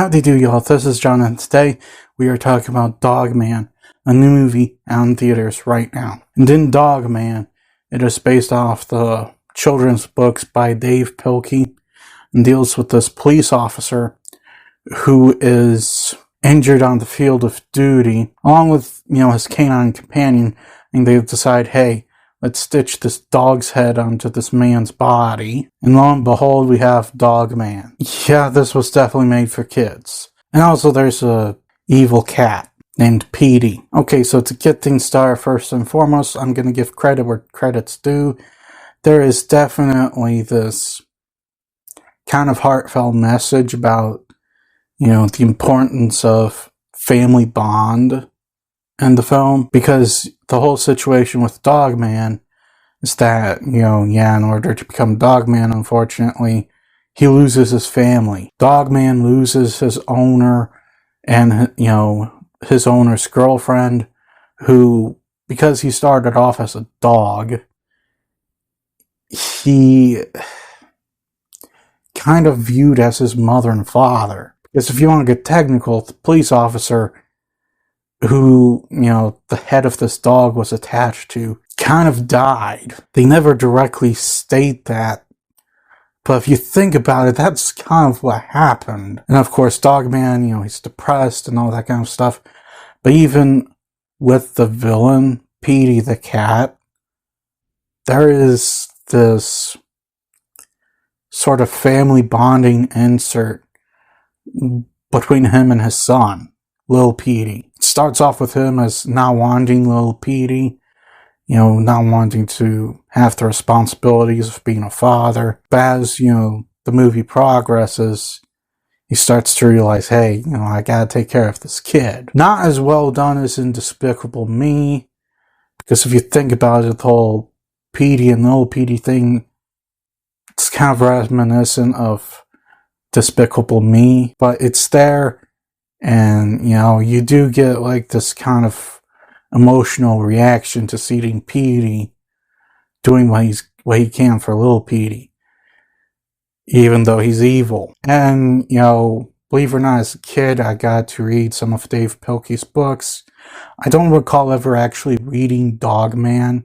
Howdy do y'all, this is John, and today we are talking about Dogman, a new movie out in theaters right now. And in Dogman, it is based off the children's books by Dave Pilkey and deals with this police officer who is injured on the field of duty, along with, his canine companion, and they decide, hey, let's stitch this dog's head onto this man's body. And lo and behold, we have Dogman. Yeah, this was definitely made for kids. And also there's a evil cat named Petey. Okay, so to get things started, first and foremost, I'm going to give credit where credit's due. There is definitely this kind of heartfelt message about, the importance of family bond in the film, because the whole situation with Dogman is that, in order to become Dogman, unfortunately, he loses his family. Dogman loses his owner and, his owner's girlfriend, who, because he started off as a dog, he kind of viewed as his mother and father. Because if you want to get technical, the police officer who, the head of this dog was attached to, kind of died. They never directly state that, but if you think about it, that's kind of what happened. And of course, Dogman, he's depressed and all that kind of stuff. But even with the villain, Petey the cat, there is this sort of family bonding insert between him and his son, Lil Petey. It starts off with him as not wanting Lil Petey, not wanting to have the responsibilities of being a father. But as, the movie progresses, he starts to realize, hey, I gotta take care of this kid. Not as well done as in Despicable Me, because if you think about it, the whole Petey and Lil Petey thing, it's kind of reminiscent of Despicable Me, but it's there, and, you do get, like, this kind of emotional reaction to seeing Petey doing what he can for Lil Petey, even though he's evil. And, believe it or not, as a kid, I got to read some of Dave Pilkey's books. I don't recall ever actually reading Dogman.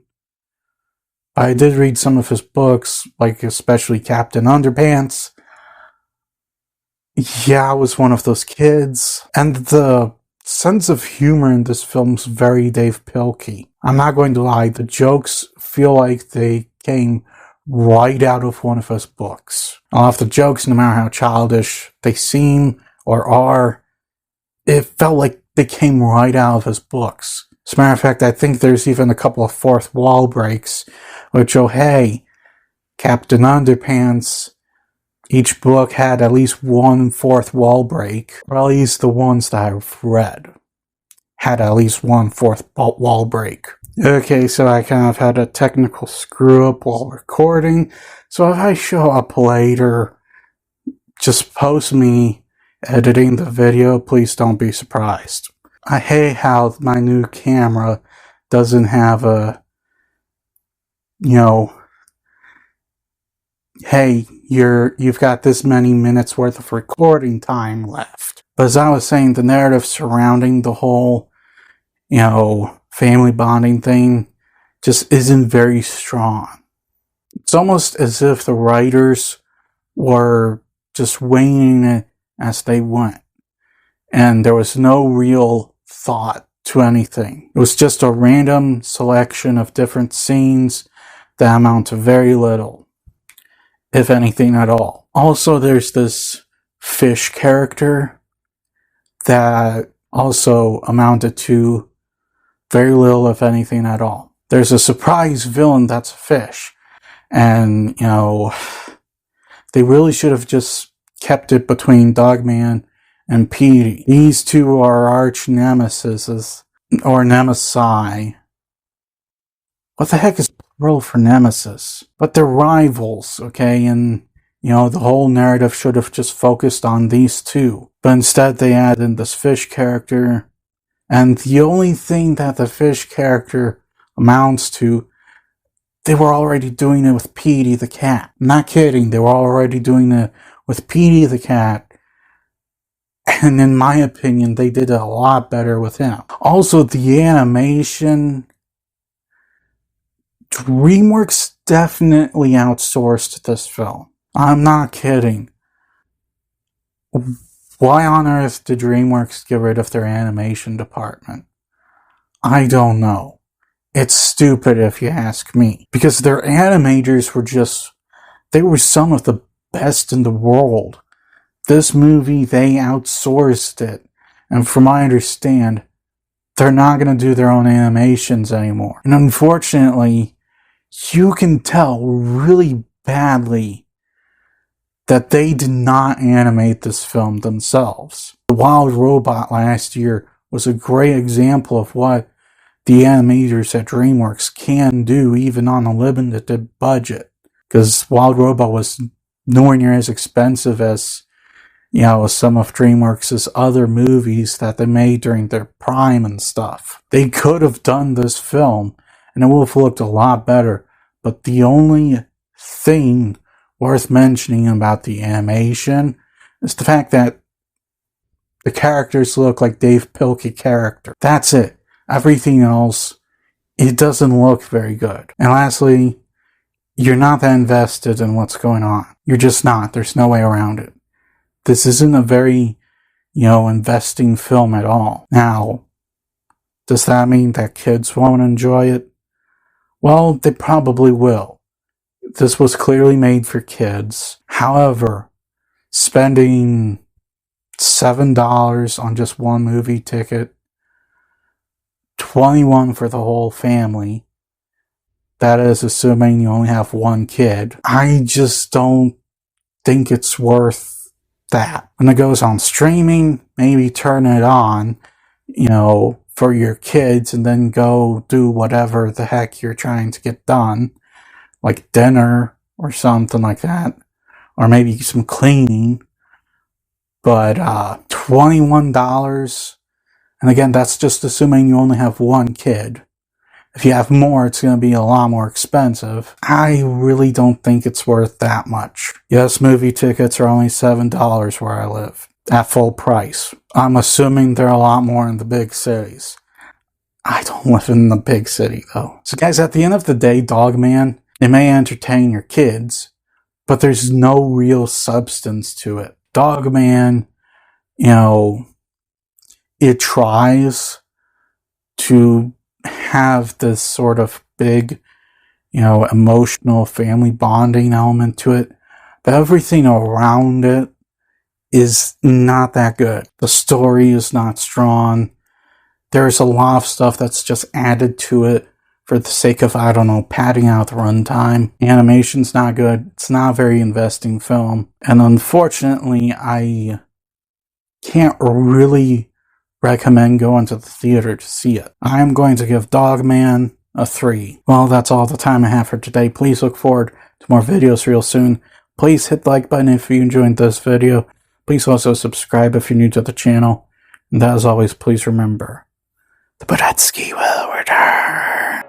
I did read some of his books, like especially Captain Underpants. Yeah, I was one of those kids. And the sense of humor in this film's very Dave Pilkey. I'm not going to lie, the jokes feel like they came right out of one of his books. All of the jokes, no matter how childish they seem or are, it felt like they came right out of his books. As a matter of fact, I think there's even a couple of fourth wall breaks, which, oh hey, Captain Underpants, each book had at least one fourth wall break, or at least the ones that I've read had at least one fourth wall break. Okay, so I kind of had a technical screw up while recording, so if I show up later, just post me editing the video, please don't be surprised. I hate how my new camera doesn't have a, hey, you've got this many minutes worth of recording time left. But as I was saying, the narrative surrounding the whole, family bonding thing just isn't very strong. It's almost as if the writers were just winging it as they went. And there was no real thought to anything. It was just a random selection of different scenes that amount to very little, if anything at all. Also, there's this fish character that also amounted to very little, if anything at all. There's a surprise villain that's a fish. And, they really should have just kept it between Dogman and Petey. These two are arch nemesis, or nemesi. What the heck is plural for nemesis? But they're rivals, okay? And, the whole narrative should have just focused on these two. But instead they add in this fish character. And the only thing that the fish character amounts to, they were already doing it with Petey the cat. I'm not kidding, they were already doing it with Petey the cat And in my opinion, they did a lot better with him. Also, the animation, DreamWorks definitely outsourced this film. I'm not kidding. Why on earth did DreamWorks get rid of their animation department? I don't know. It's stupid if you ask me. Because their animators they were some of the best in the world. This movie, they outsourced it. And from what I understand, they're not going to do their own animations anymore. And unfortunately, you can tell really badly that they did not animate this film themselves. The Wild Robot last year was a great example of what the animators at DreamWorks can do even on a limited budget. Because Wild Robot was nowhere near as expensive as, some of DreamWorks' other movies that they made during their prime and stuff. They could have done this film, and it would have looked a lot better. But the only thing worth mentioning about the animation is the fact that the characters look like Dave Pilkey character. That's it. Everything else, it doesn't look very good. And lastly, you're not that invested in what's going on. You're just not. There's no way around it. This isn't a very, investing film at all. Now, does that mean that kids won't enjoy it? Well, they probably will. This was clearly made for kids. However, spending $7 on just one movie ticket, $21 for the whole family, that is assuming you only have one kid, I just don't think it's worth that. When it goes on streaming, maybe turn it on, for your kids and then go do whatever the heck you're trying to get done, like dinner or something like that, or maybe some cleaning. But $21, and again, that's just assuming you only have one kid. If you have more, it's going to be a lot more expensive. I really don't think it's worth that much. Yes, movie tickets are only $7 where I live, at full price. I'm assuming they're a lot more in the big cities. I don't live in the big city, though. So guys, at the end of the day, Dogman, it may entertain your kids, but there's no real substance to it. Dogman, it tries to have this sort of big, emotional family bonding element to it, but everything around it is not that good. The story is not strong. There's a lot of stuff that's just added to it for the sake of, padding out the runtime. Animation's not good. It's not a very investing film. And unfortunately, I can't really recommend going to the theater to see it. I'm going to give Dogman a 3. Well, that's all the time I have for today. Please look forward to more videos real soon. Please hit the like button if you enjoyed this video. Please also subscribe if you're new to the channel. And as always, please remember, the Badetsky will return.